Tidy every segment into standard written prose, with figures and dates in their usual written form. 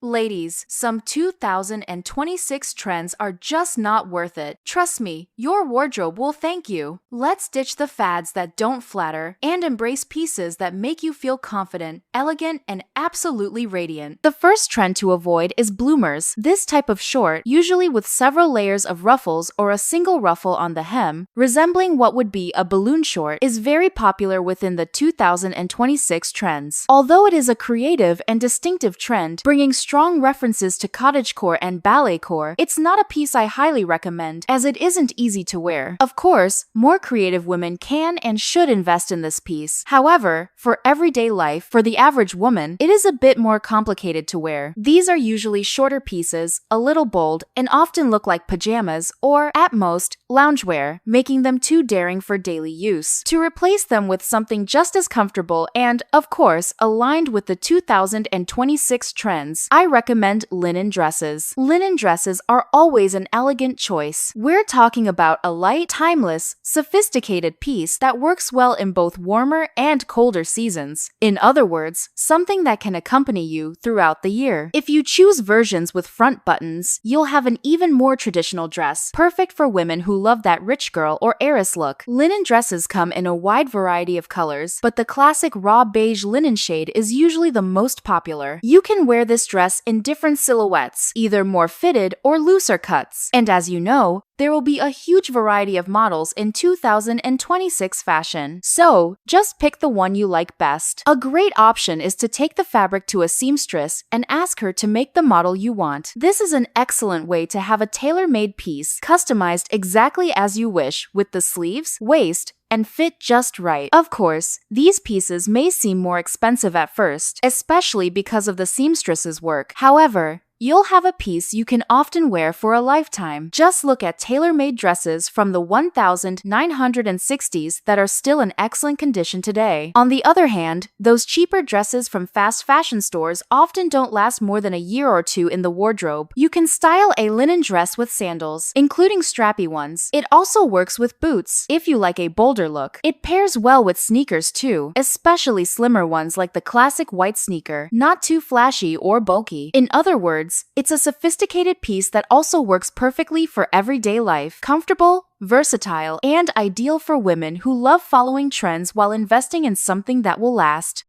Ladies, some 2026 trends are just not worth it. Trust me, your wardrobe will thank you. Let's ditch the fads that don't flatter and embrace pieces that make you feel confident, elegant, and absolutely radiant. The first trend to avoid is bloomers. This type of short, usually with several layers of ruffles or a single ruffle on the hem, resembling what would be a balloon short, is very popular within the 2026 trends. Although it is a creative and distinctive trend, bringing strong references to cottagecore and balletcore, it's not a piece I highly recommend, as it isn't easy to wear. Of course, more creative women can and should invest in this piece. However, for everyday life, for the average woman, it is a bit more complicated to wear. These are usually shorter pieces, a little bold, and often look like pajamas or, at most, loungewear, making them too daring for daily use. To replace them with something just as comfortable and, of course, aligned with the 2026 trends, I recommend linen dresses. Linen dresses are always an elegant choice. We're talking about a light, timeless, sophisticated piece that works well in both warmer and colder seasons. In other words, something that can accompany you throughout the year. If you choose versions with front buttons, you'll have an even more traditional dress, perfect for women who love that rich girl or heiress look. Linen dresses come in a wide variety of colors, but the classic raw beige linen shade is usually the most popular. You can wear this dress in different silhouettes, either more fitted or looser cuts. And as you know, there will be a huge variety of models in 2026 fashion. So, just pick the one you like best. A great option is to take the fabric to a seamstress and ask her to make the model you want. This is an excellent way to have a tailor-made piece, customized exactly as you wish, with the sleeves, waist, and fit just right. Of course, these pieces may seem more expensive at first, especially because of the seamstress's work. However, you'll have a piece you can often wear for a lifetime. Just look at tailor-made dresses from the 1960s that are still in excellent condition today. On the other hand, those cheaper dresses from fast fashion stores often don't last more than a year or two in the wardrobe. You can style a linen dress with sandals, including strappy ones. It also works with boots, if you like a bolder look. It pairs well with sneakers too, especially slimmer ones like the classic white sneaker, not too flashy or bulky. In other words, it's a sophisticated piece that also works perfectly for everyday life, comfortable, versatile, and ideal for women who love following trends while investing in something that will last.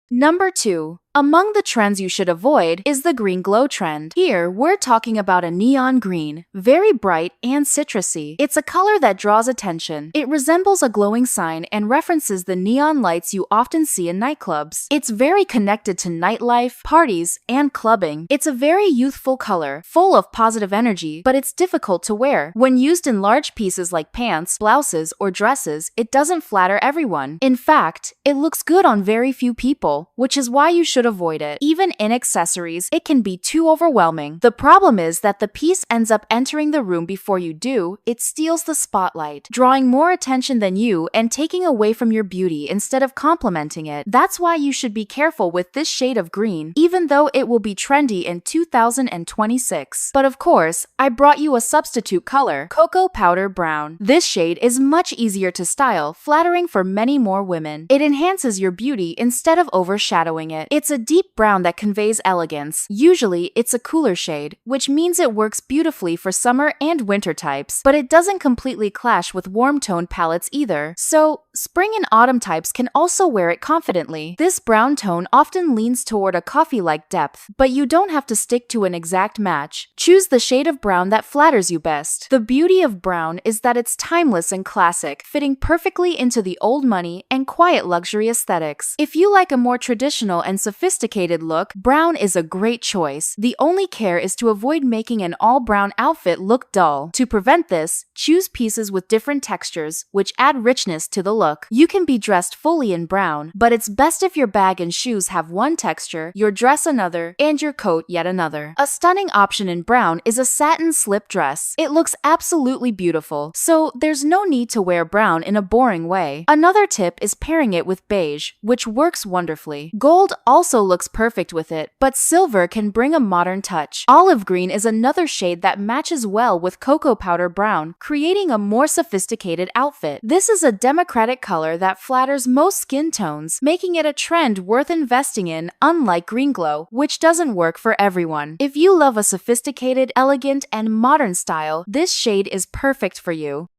Number 2. Among the trends you should avoid is the green glow trend. Here, we're talking about a neon green, very bright and citrusy. It's a color that draws attention. It resembles a glowing sign and references the neon lights you often see in nightclubs. It's very connected to nightlife, parties, and clubbing. It's a very youthful color, full of positive energy, but it's difficult to wear. When used in large pieces like pants, blouses, or dresses, it doesn't flatter everyone. In fact, it looks good on very few people, which is why you should avoid it. Even in accessories, it can be too overwhelming. The problem is that the piece ends up entering the room before you do. It steals the spotlight, drawing more attention than you and taking away from your beauty instead of complementing it. That's why you should be careful with this shade of green, even though it will be trendy in 2026. But of course, I brought you a substitute color, cocoa powder brown. This shade is much easier to style, flattering for many more women. It enhances your beauty instead of overshadowing it. It's a deep brown that conveys elegance. Usually, it's a cooler shade, which means it works beautifully for summer and winter types, but it doesn't completely clash with warm tone palettes either. So, spring and autumn types can also wear it confidently. This brown tone often leans toward a coffee-like depth, but you don't have to stick to an exact match. Choose the shade of brown that flatters you best. The beauty of brown is that it's timeless and classic, fitting perfectly into the old money and quiet luxury aesthetics. If you like a more traditional and sophisticated look, brown is a great choice. The only care is to avoid making an all-brown outfit look dull. To prevent this, choose pieces with different textures, which add richness to the look. You can be dressed fully in brown, but it's best if your bag and shoes have one texture, your dress another, and your coat yet another. A stunning option in brown is a satin slip dress. It looks absolutely beautiful, so there's no need to wear brown in a boring way. Another tip is pairing it with beige, which works wonderfully. Gold also also looks perfect with it, but silver can bring a modern touch. Olive green is another shade that matches well with cocoa powder brown, creating a more sophisticated outfit. This is a democratic color that flatters most skin tones, making it a trend worth investing in, unlike green glow, which doesn't work for everyone. If you love a sophisticated, elegant, and modern style, this shade is perfect for you.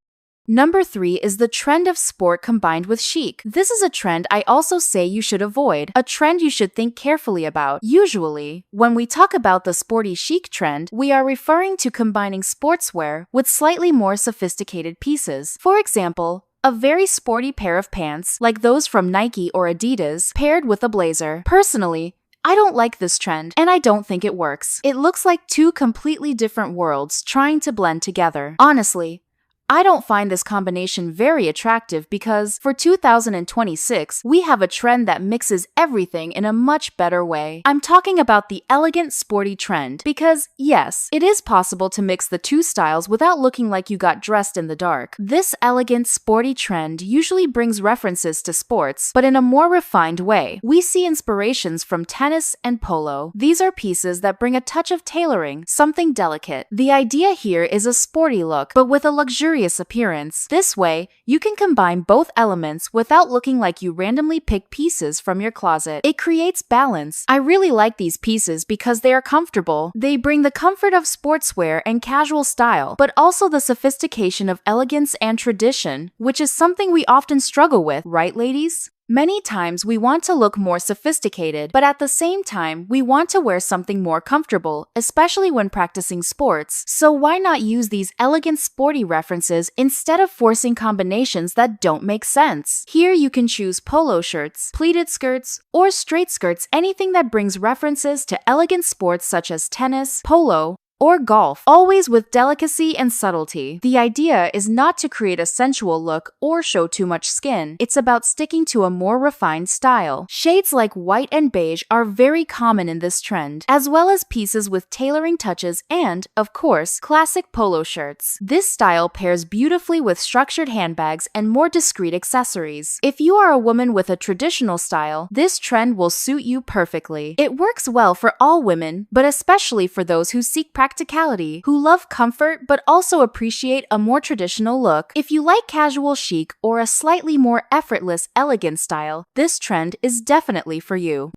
Number 3 is the trend of sport combined with chic. This is a trend I also say you should avoid, a trend you should think carefully about. Usually, when we talk about the sporty chic trend, we are referring to combining sportswear with slightly more sophisticated pieces. For example, a very sporty pair of pants, like those from Nike or Adidas, paired with a blazer. Personally, I don't like this trend, and I don't think it works. It looks like two completely different worlds trying to blend together. Honestly, I don't find this combination very attractive because, for 2026, we have a trend that mixes everything in a much better way. I'm talking about the elegant, sporty trend because, yes, it is possible to mix the two styles without looking like you got dressed in the dark. This elegant, sporty trend usually brings references to sports, but in a more refined way. We see inspirations from tennis and polo. These are pieces that bring a touch of tailoring, something delicate. The idea here is a sporty look, but with a luxurious appearance. This way, you can combine both elements without looking like you randomly pick pieces from your closet. It creates balance. I really like these pieces because they are comfortable. They bring the comfort of sportswear and casual style, but also the sophistication of elegance and tradition, which is something we often struggle with, right, ladies? Many times we want to look more sophisticated, but at the same time, we want to wear something more comfortable, especially when practicing sports. So why not use these elegant sporty references instead of forcing combinations that don't make sense? Here you can choose polo shirts, pleated skirts, or straight skirts, anything that brings references to elegant sports such as tennis, polo, or golf, always with delicacy and subtlety. The idea is not to create a sensual look or show too much skin. It's about sticking to a more refined style. Shades like white and beige are very common in this trend, as well as pieces with tailoring touches and, of course, classic polo shirts. This style pairs beautifully with structured handbags and more discreet accessories. If you are a woman with a traditional style, this trend will suit you perfectly. It works well for all women, but especially for those who seek practicality, who love comfort but also appreciate a more traditional look. If you like casual chic or a slightly more effortless, elegant style, this trend is definitely for you.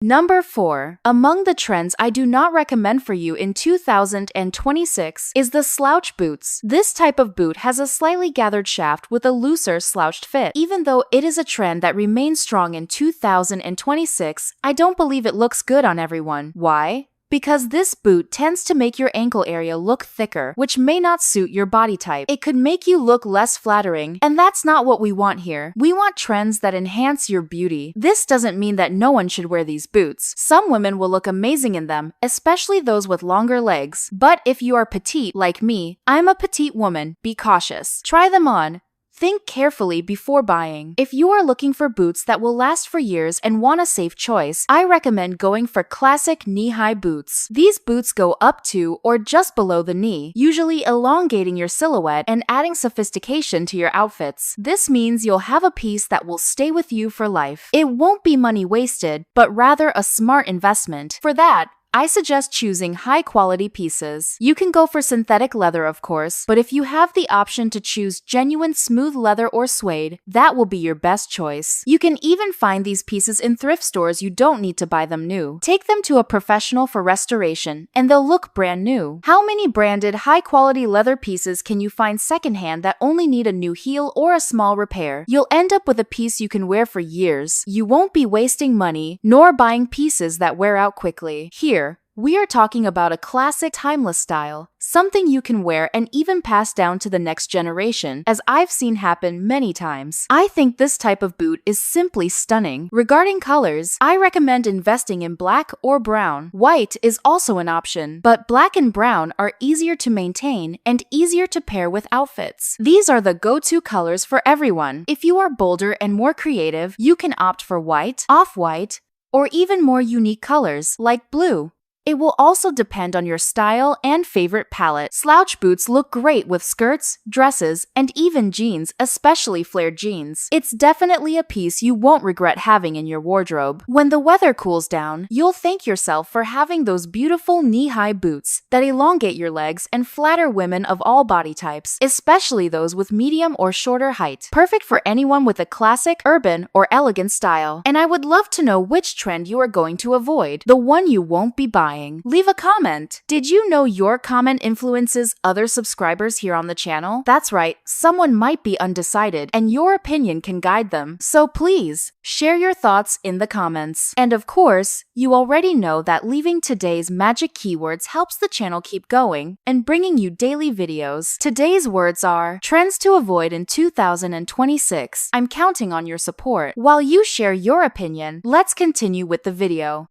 Number 4. Among the trends I do not recommend for you in 2026 is the slouch boots. This type of boot has a slightly gathered shaft with a looser slouched fit. Even though it is a trend that remains strong in 2026, I don't believe it looks good on everyone. Why? Because this boot tends to make your ankle area look thicker, which may not suit your body type. It could make you look less flattering, and that's not what we want here. We want trends that enhance your beauty. This doesn't mean that no one should wear these boots. Some women will look amazing in them, especially those with longer legs. But if you are petite, like me, I'm a petite woman, be cautious. Try them on. Think carefully before buying. If you are looking for boots that will last for years and want a safe choice, I recommend going for classic knee-high boots. These boots go up to or just below the knee, usually elongating your silhouette and adding sophistication to your outfits. This means you'll have a piece that will stay with you for life. It won't be money wasted, but rather a smart investment. For that, I suggest choosing high-quality pieces. You can go for synthetic leather, of course, but if you have the option to choose genuine smooth leather or suede, that will be your best choice. You can even find these pieces in thrift stores. You don't need to buy them new. Take them to a professional for restoration, and they'll look brand new. How many branded, high-quality leather pieces can you find secondhand that only need a new heel or a small repair? You'll end up with a piece you can wear for years. You won't be wasting money, nor buying pieces that wear out quickly. Here, we are talking about a classic, timeless style, something you can wear and even pass down to the next generation, as I've seen happen many times. I think this type of boot is simply stunning. Regarding colors, I recommend investing in black or brown. White is also an option, but black and brown are easier to maintain and easier to pair with outfits. These are the go-to colors for everyone. If you are bolder and more creative, you can opt for white, off-white, or even more unique colors like blue. It will also depend on your style and favorite palette. Slouch boots look great with skirts, dresses, and even jeans, especially flared jeans. It's definitely a piece you won't regret having in your wardrobe. When the weather cools down, you'll thank yourself for having those beautiful knee-high boots that elongate your legs and flatter women of all body types, especially those with medium or shorter height. Perfect for anyone with a classic, urban, or elegant style. And I would love to know which trend you are going to avoid, the one you won't be buying. Leave a comment. Did you know your comment influences other subscribers here on the channel? That's right, someone might be undecided and your opinion can guide them. So please, share your thoughts in the comments. And of course, you already know that leaving today's magic keywords helps the channel keep going and bringing you daily videos. Today's words are trends to avoid in 2026. I'm counting on your support. While you share your opinion, let's continue with the video.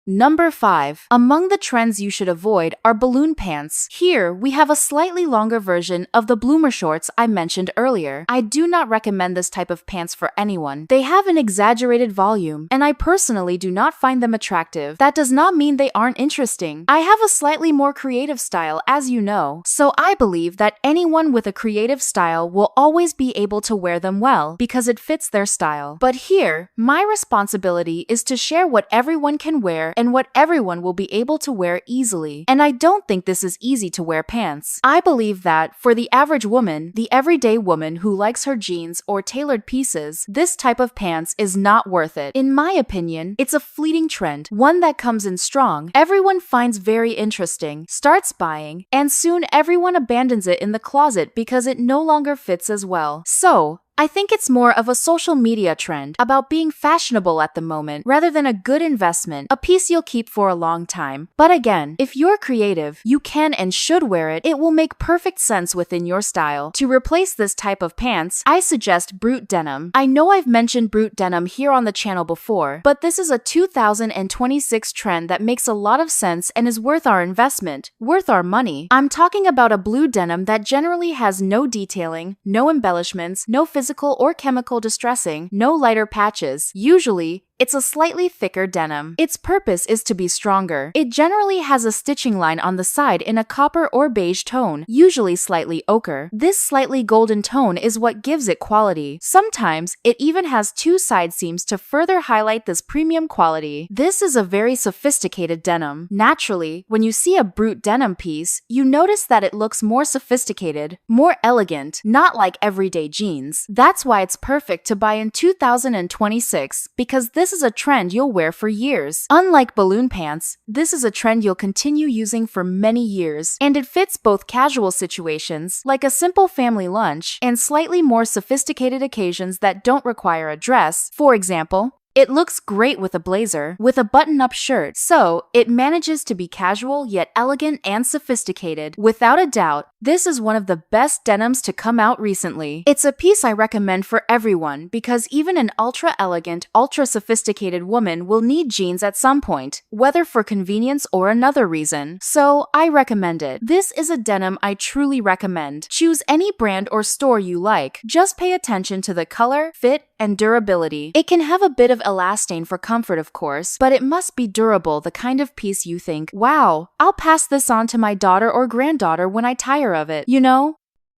Number 5. Among the trends you should avoid are balloon pants. Here, we have a slightly longer version of the bloomer shorts I mentioned earlier. I do not recommend this type of pants for anyone. They have an exaggerated volume, and I personally do not find them attractive. That does not mean they aren't interesting. I have a slightly more creative style, as you know, so I believe that anyone with a creative style will always be able to wear them well because it fits their style. But here, my responsibility is to share what everyone can wear and what everyone will be able to wear easily. And I don't think this is easy to wear pants. I believe that for the average woman, the everyday woman who likes her jeans or tailored pieces, this type of pants is not worth it. In my opinion, it's a fleeting trend, one that comes in strong, everyone finds very interesting, starts buying, and soon everyone abandons it in the closet because it no longer fits as well. So, I think it's more of a social media trend about being fashionable at the moment rather than a good investment, a piece you'll keep for a long time. But again, if you're creative, you can and should wear it. It will make perfect sense within your style. To replace this type of pants, I suggest brute denim. I know I've mentioned brute denim here on the channel before, but this is a 2026 trend that makes a lot of sense and is worth our investment, worth our money. I'm talking about a blue denim that generally has no detailing, no embellishments, no physical or chemical distressing, no lighter patches. Usually, it's a slightly thicker denim. Its purpose is to be stronger. It generally has a stitching line on the side in a copper or beige tone, usually slightly ochre. This slightly golden tone is what gives it quality. Sometimes, it even has two side seams to further highlight this premium quality. This is a very sophisticated denim. Naturally, when you see a brute denim piece, you notice that it looks more sophisticated, more elegant, not like everyday jeans. That's why it's perfect to buy in 2026, because this is a trend you'll wear for years. Unlike balloon pants, this is a trend you'll continue using for many years, and it fits both casual situations, like a simple family lunch, and slightly more sophisticated occasions that don't require a dress. For example, it looks great with a blazer, with a button-up shirt, so it manages to be casual yet elegant and sophisticated. Without a doubt, this is one of the best denims to come out recently. It's a piece I recommend for everyone because even an ultra-elegant, ultra-sophisticated woman will need jeans at some point, whether for convenience or another reason. So, I recommend it. This is a denim I truly recommend. Choose any brand or store you like. Just pay attention to the color, fit, and durability. It can have a bit of elastane for comfort, of course, but it must be durable, the kind of piece you think, wow, I'll pass this on to my daughter or granddaughter when I tire of it, you know?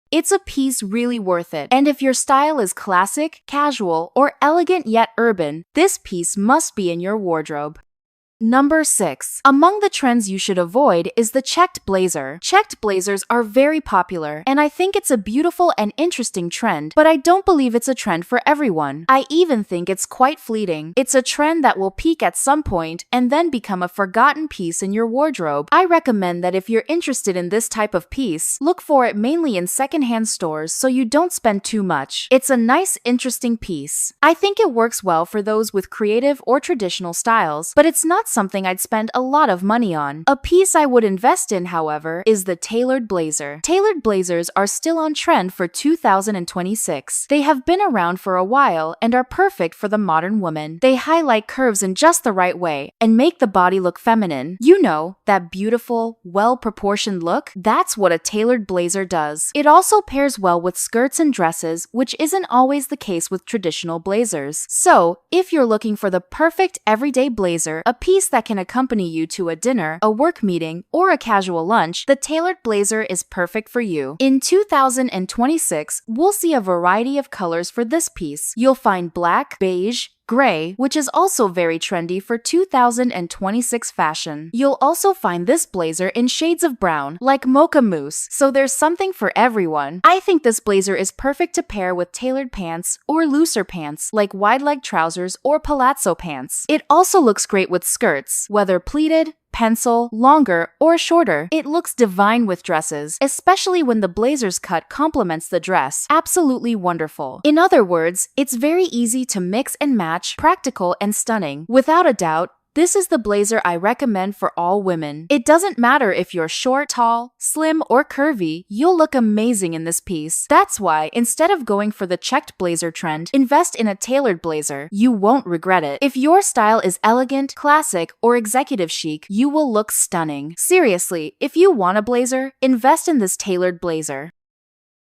It's a piece really worth it, and if your style is classic, casual, or elegant yet urban, this piece must be in your wardrobe. Number 6. Among the trends you should avoid is the checked blazer. Checked blazers are very popular, and I think it's a beautiful and interesting trend, but I don't believe it's a trend for everyone. I even think it's quite fleeting. It's a trend that will peak at some point and then become a forgotten piece in your wardrobe. I recommend that if you're interested in this type of piece, look for it mainly in secondhand stores so you don't spend too much. It's a nice, interesting piece. I think it works well for those with creative or traditional styles, but it's not something I'd spend a lot of money on. A piece I would invest in, however, is the tailored blazer. Tailored blazers are still on trend for 2026. They have been around for a while and are perfect for the modern woman. They highlight curves in just the right way and make the body look feminine. You know, that beautiful, well-proportioned look? That's what a tailored blazer does. It also pairs well with skirts and dresses, which isn't always the case with traditional blazers. So, if you're looking for the perfect everyday blazer, a piece piece that can accompany you to a dinner, a work meeting, or a casual lunch, the tailored blazer is perfect for you. In 2026, we'll see a variety of colors for this piece. You'll find black, beige, gray, which is also very trendy for 2026 fashion. You'll also find this blazer in shades of brown, like mocha mousse, so there's something for everyone. I think this blazer is perfect to pair with tailored pants or looser pants, like wide-leg trousers or palazzo pants. It also looks great with skirts, whether pleated, pencil, longer, or shorter. It looks divine with dresses, especially when the blazer's cut complements the dress. Absolutely wonderful. In other words, it's very easy to mix and match, practical and stunning. Without a doubt, this is the blazer I recommend for all women. It doesn't matter if you're short, tall, slim, or curvy, you'll look amazing in this piece. That's why, instead of going for the checked blazer trend, invest in a tailored blazer. You won't regret it. If your style is elegant, classic, or executive chic, you will look stunning. Seriously, if you want a blazer, invest in this tailored blazer.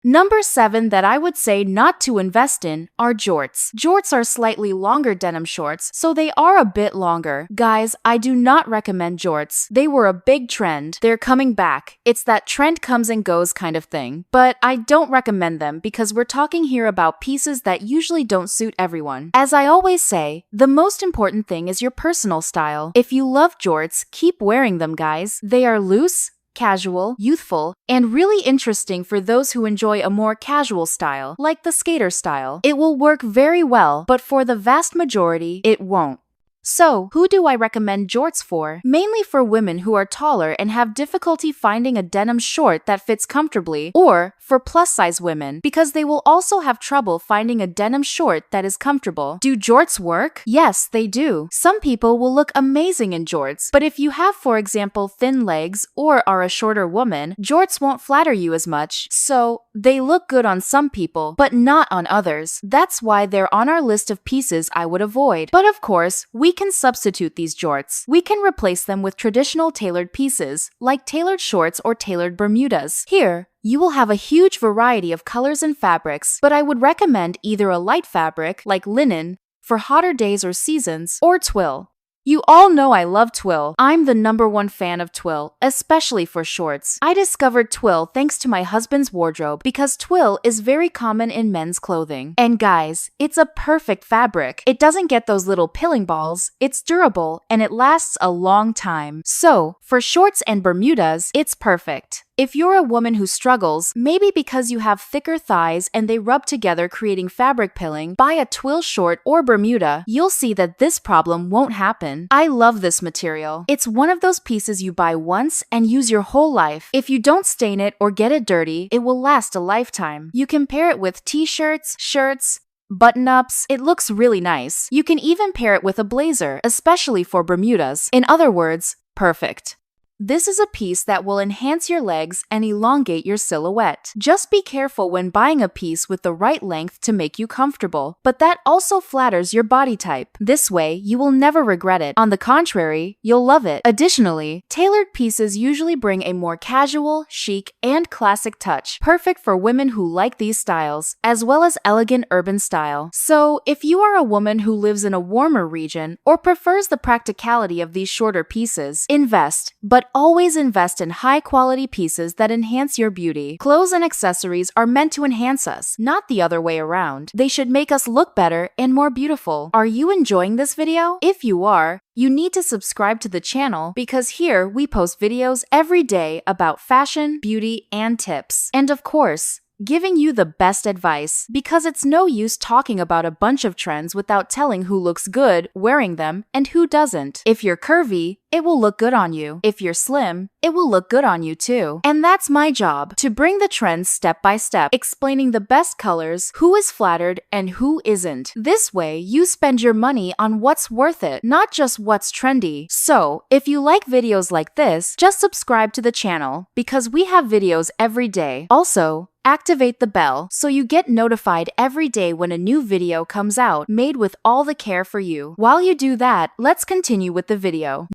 Number 7 that I would say not to invest in are jorts. Jorts are slightly longer denim shorts, so they are a bit longer. Guys, I do not recommend jorts. They were a big trend. They're coming back. It's that trend comes and goes kind of thing. But I don't recommend them because we're talking here about pieces that usually don't suit everyone. As I always say, the most important thing is your personal style. If you love jorts, keep wearing them, guys. They are loose, casual, youthful, and really interesting for those who enjoy a more casual style, like the skater style. It will work very well, but for the vast majority, it won't. So, who do I recommend jorts for? Mainly for women who are taller and have difficulty finding a denim short that fits comfortably, or for plus-size women, because they will also have trouble finding a denim short that is comfortable. Do jorts work? Yes, they do. Some people will look amazing in jorts, but if you have, for example, thin legs or are a shorter woman, jorts won't flatter you as much, so they look good on some people, but not on others. That's why they're on our list of pieces I would avoid. But of course, we can substitute these jorts. We can replace them with traditional tailored pieces, like tailored shorts or tailored Bermudas. Here, you will have a huge variety of colors and fabrics, but I would recommend either a light fabric, like linen, for hotter days or seasons, or twill. You all know I love twill. I'm the #1 fan of twill, especially for shorts. I discovered twill thanks to my husband's wardrobe because twill is very common in men's clothing. And guys, it's a perfect fabric. It doesn't get those little pilling balls, it's durable, and it lasts a long time. So, for shorts and Bermudas, it's perfect. If you're a woman who struggles, maybe because you have thicker thighs and they rub together creating fabric pilling, buy a twill short or Bermuda. You'll see that this problem won't happen. I love this material. It's one of those pieces you buy once and use your whole life. If you don't stain it or get it dirty, it will last a lifetime. You can pair it with t-shirts, shirts, button-ups. It looks really nice. You can even pair it with a blazer, especially for Bermudas. In other words, perfect. This is a piece that will enhance your legs and elongate your silhouette. Just be careful when buying a piece with the right length to make you comfortable, but that also flatters your body type. This way, you will never regret it. On the contrary, you'll love it. Additionally, tailored pieces usually bring a more casual, chic, and classic touch, perfect for women who like these styles, as well as elegant urban style. So, if you are a woman who lives in a warmer region or prefers the practicality of these shorter pieces, invest, but always invest in high-quality pieces that enhance your beauty. Clothes and accessories are meant to enhance us, not the other way around. They should make us look better and more beautiful. Are you enjoying this video? If you are, you need to subscribe to the channel because here we post videos every day about fashion, beauty, and tips. And of course, giving you the best advice, because it's no use talking about a bunch of trends without telling who looks good wearing them and who doesn't. If you're curvy, it will look good on you. If you're slim, it will look good on you too. And that's my job, to bring the trends step by step, explaining the best colors, who is flattered, and who isn't. This way, you spend your money on what's worth it, not just what's trendy. So, if you like videos like this, just subscribe to the channel, because we have videos every day. Also, activate the bell so you get notified every day when a new video comes out, made with all the care for you. While you do that, let's continue with the video.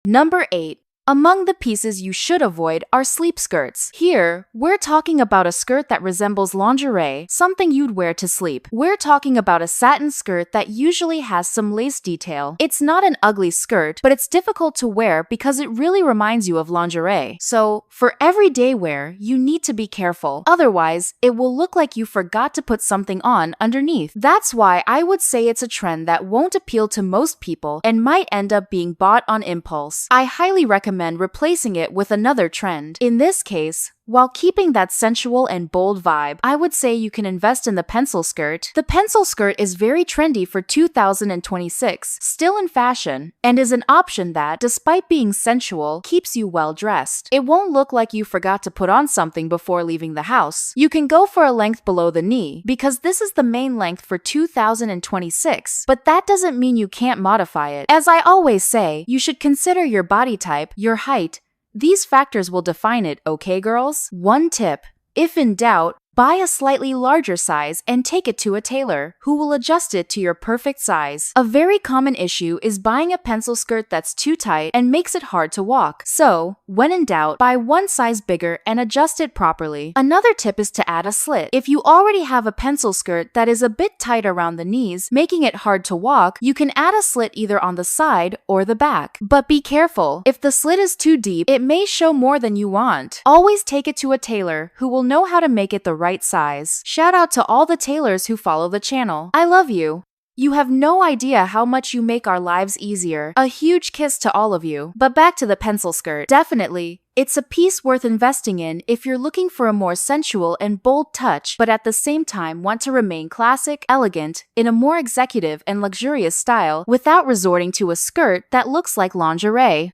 Number 8. Among the pieces you should avoid are sleep skirts. Here, we're talking about a skirt that resembles lingerie, something you'd wear to sleep. We're talking about a satin skirt that usually has some lace detail. It's not an ugly skirt, but it's difficult to wear because it really reminds you of lingerie. So, for everyday wear, you need to be careful. Otherwise, it will look like you forgot to put something on underneath. That's why I would say it's a trend that won't appeal to most people and might end up being bought on impulse. I highly recommend replacing it with another trend. In this case, while keeping that sensual and bold vibe, I would say you can invest in the pencil skirt. The pencil skirt is very trendy for 2026, still in fashion, and is an option that, despite being sensual, keeps you well dressed. It won't look like you forgot to put on something before leaving the house. You can go for a length below the knee, because this is the main length for 2026, but that doesn't mean you can't modify it. As I always say, you should consider your body type, your height. These factors will define it, okay girls? One tip: if in doubt, buy a slightly larger size and take it to a tailor, who will adjust it to your perfect size. A very common issue is buying a pencil skirt that's too tight and makes it hard to walk. So, when in doubt, buy one size bigger and adjust it properly. Another tip is to add a slit. If you already have a pencil skirt that is a bit tight around the knees, making it hard to walk, you can add a slit either on the side or the back. But be careful. If the slit is too deep, it may show more than you want. Always take it to a tailor who will know how to make it the right size. Shout out to all the tailors who follow the channel. I love you. You have no idea how much you make our lives easier. A huge kiss to all of you. But back to the pencil skirt. Definitely, it's a piece worth investing in if you're looking for a more sensual and bold touch, but at the same time want to remain classic, elegant, in a more executive and luxurious style without resorting to a skirt that looks like lingerie.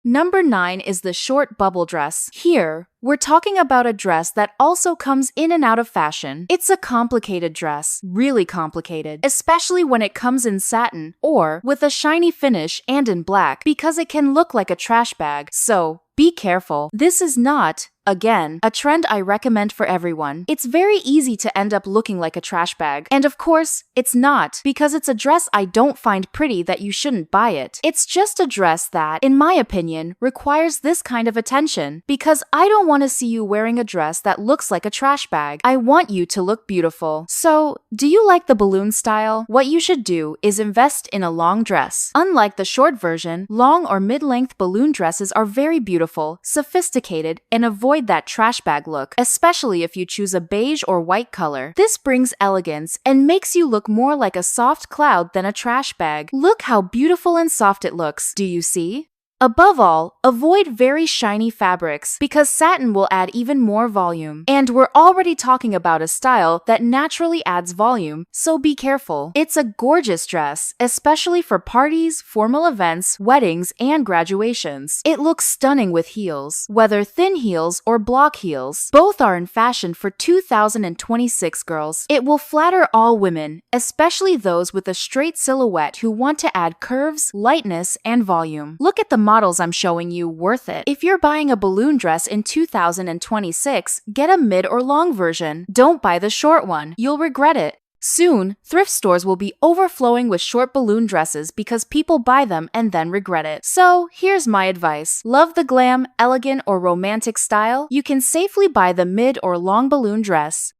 Number 9 is the short bubble dress. Here, we're talking about a dress that also comes in and out of fashion. It's a complicated dress, really complicated, especially when it comes in satin or with a shiny finish and in black, because it can look like a trash bag. So, be careful. This is not, again, a trend I recommend for everyone. It's very easy to end up looking like a trash bag. And of course, it's not, because it's a dress I don't find pretty that you shouldn't buy it. It's just a dress that, in my opinion, requires this kind of attention, because I don't want to see you wearing a dress that looks like a trash bag. I want you to look beautiful. So, do you like the balloon style? What you should do is invest in a long dress. Unlike the short version, long or mid-length balloon dresses are very beautiful, sophisticated, and avoid that trash bag look, especially if you choose a beige or white color. This brings elegance and makes you look more like a soft cloud than a trash bag. Look how beautiful and soft it looks. Do you see? Above all, avoid very shiny fabrics, because satin will add even more volume. And we're already talking about a style that naturally adds volume, so be careful. It's a gorgeous dress, especially for parties, formal events, weddings, and graduations. It looks stunning with heels, whether thin heels or block heels. Both are in fashion for 2026, girls. It will flatter all women, especially those with a straight silhouette who want to add curves, lightness, and volume. Look at the models I'm showing you. Worth it. If you're buying a balloon dress in 2026, get a mid or long version. Don't buy the short one. You'll regret it. Soon, thrift stores will be overflowing with short balloon dresses because people buy them and then regret it. So, here's my advice. Love the glam, elegant, or romantic style? You can safely buy the mid or long balloon dress.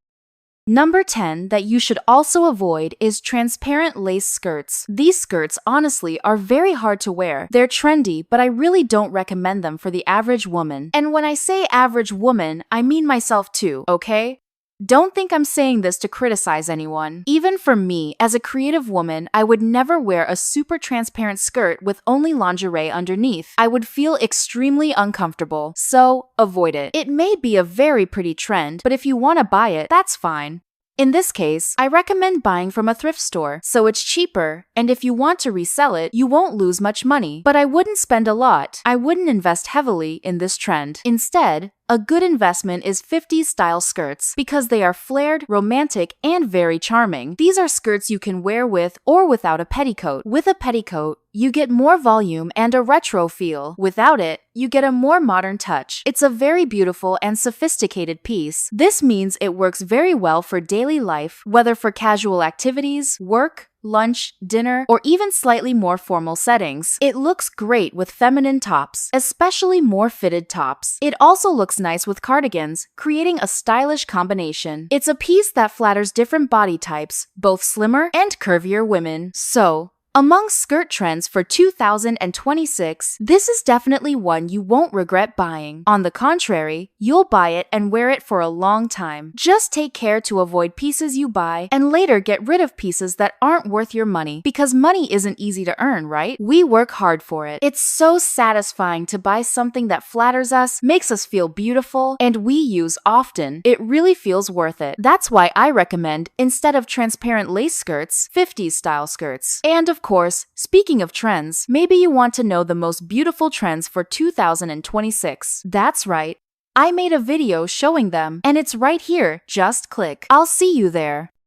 Number 10 that you should also avoid is transparent lace skirts. These skirts, honestly, are very hard to wear. They're trendy, but I really don't recommend them for the average woman. And when I say average woman, I mean myself too, okay? Don't think I'm saying this to criticize anyone. Even for me, as a creative woman, I would never wear a super transparent skirt with only lingerie underneath. I would feel extremely uncomfortable, so avoid it. It may be a very pretty trend, but if you want to buy it, that's fine. In this case, I recommend buying from a thrift store, so it's cheaper, and if you want to resell it, you won't lose much money. But I wouldn't spend a lot. I wouldn't invest heavily in this trend. Instead, a good investment is 50s style skirts because they are flared, romantic, and very charming. These are skirts you can wear with or without a petticoat. With a petticoat, you get more volume and a retro feel. Without it, you get a more modern touch. It's a very beautiful and sophisticated piece. This means it works very well for daily life, whether for casual activities, work, lunch, dinner, or even slightly more formal settings. It looks great with feminine tops, especially more fitted tops. It also looks nice with cardigans, creating a stylish combination. It's a piece that flatters different body types, both slimmer and curvier women. So, among skirt trends for 2026, this is definitely one you won't regret buying. On the contrary, you'll buy it and wear it for a long time. Just take care to avoid pieces you buy and later get rid of pieces that aren't worth your money, because money isn't easy to earn, right? We work hard for it. It's so satisfying to buy something that flatters us, makes us feel beautiful, and we use often. It really feels worth it. That's why I recommend, instead of transparent lace skirts, 50s style skirts. And of course, speaking of trends, maybe you want to know the most beautiful trends for 2026. That's right. I made a video showing them, and it's right here. Just click. I'll see you there.